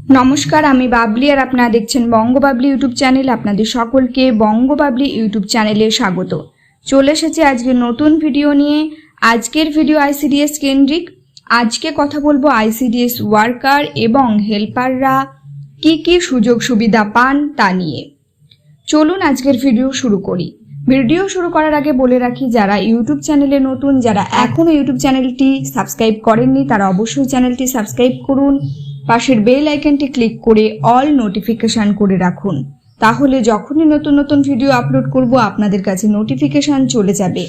নমস্কার, আমি বাবলি আর আপনারা দেখছেন বঙ্গবাবলি ইউটিউব চ্যানেল। আপনাদের সকলকে বঙ্গবাবলি ইউটিউব চ্যানেলে স্বাগত। চলে এসেছে আজকে নতুন ভিডিও নিয়ে। আজকের ভিডিও আইসিডিএস কেন্দ্রিক। আজকে কথা বলবো আইসিডিএস ওয়ার্কার এবং হেল্পাররা কি কি সুযোগ সুবিধা পান তা নিয়ে। চলুন আজকের ভিডিও শুরু করি। ভিডিও শুরু করার আগে বলে রাখি, যারা ইউটিউব চ্যানেলে নতুন, যারা এখনও ইউটিউব চ্যানেলটি সাবস্ক্রাইব করেননি, তারা অবশ্যই চ্যানেলটি সাবস্ক্রাইব করুন। পাশের বেল আইকনটি ক্লিক করে অল নোটিফিকেশন করে রাখুন, তাহলে যখনই নতুন নতুন ভিডিও আপলোড করব আপনাদের কাছে নোটিফিকেশন চলে যাবে।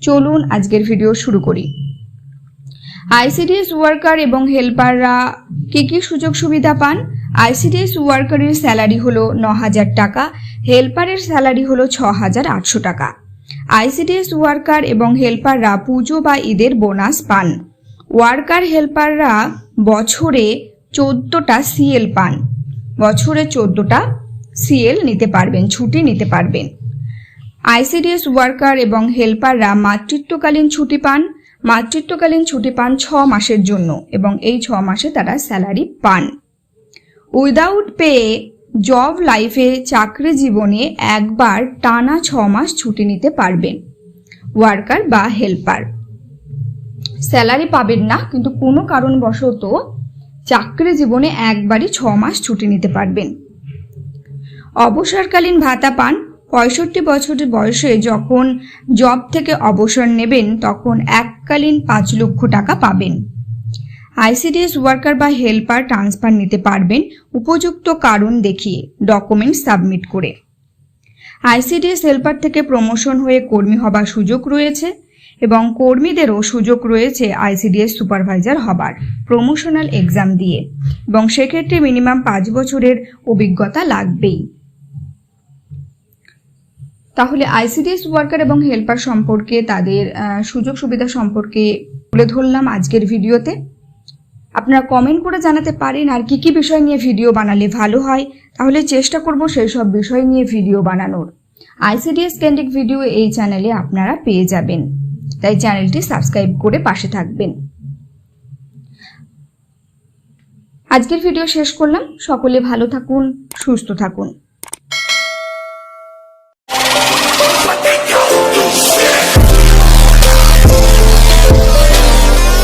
চলুন আজকের ভিডিও শুরু করি। আইসিডিএস ওয়ার্কার এবং হেল্পাররা কি কি সুযোগ সুবিধা পান। আইসিডিএস ওয়ার্কারের স্যালারি হলো 9,000 টাকা, হেল্পারের স্যালারি হলো 6,800 টাকা। আইসিডিএস ওয়ার্কার এবং হেল্পাররা পুজো বা ঈদের বোনাস পান। ওয়ার্কার হেল্পাররা বছরে 14টা সিএল পান। বছরে 14টা সিএল নিতে পারবেন, ছুটি নিতে পারবেন। আইসিডিএস ওয়ার্কার এবং হেল্পাররা মাতৃত্বকালীন ছুটি পান। মাতৃত্বকালীন ছুটি পান 6 মাসের জন্য এবং এই 6 মাসে তারা স্যালারি পান। উইদাউট পে জব লাইফে চাকরি জীবনে একবার টানা 6 মাস ছুটি নিতে পারবেন ওয়ার্কার বা হেল্পার। স্যালারি পাবেন না, কিন্তু কোনো কারণবশত চাকরি জীবনে একবারই 6 মাস ছুটি নিতে পারবেন। অবসরকালীন ভাতা পান। 65 বছরের বয়সে যখন জব থেকে অবসর নেবেন তখন এককালীন 5 লক্ষ টাকা পাবেন। আইসিডিএস ওয়ার্কার বা হেল্পার ট্রান্সফার নিতে পারবেন উপযুক্ত কারণ দেখিয়ে, ডকুমেন্ট সাবমিট করে। আইসিডিএস হেল্পার থেকে প্রমোশন হয়ে কর্মী হবার সুযোগ রয়েছে এবং কর্মীদেরও সুযোগ রয়েছে আইসিডিএস সুপারভাইজার হবার প্রমোশনাল এক্সাম দিয়ে, এবং সেক্ষেত্রে মিনিমাম 5 বছরের অভিজ্ঞতা লাগবেই। তাহলে আইসিডিএস ওয়ার্কার এবং হেল্পার সম্পর্কে, তাদের সুযোগ সুবিধা সম্পর্কে তুলে ধরলাম আজকের ভিডিওতে। আপনারা কমেন্ট করে জানাতে পারেন আর কি কি বিষয় নিয়ে ভিডিও বানালে ভালো হয়, তাহলে চেষ্টা করব সেই সব বিষয় নিয়ে ভিডিও বানানোর। আইসিডিএস কেন্দ্রিক ভিডিও এই চ্যানেলে আপনারা পেয়ে যাবেন, তাই চ্যানেলটি সাবস্ক্রাইব করে পাশে থাকবেন। আজকের ভিডিও শেষ করলাম। সকলে ভালো থাকুন, সুস্থ থাকুন।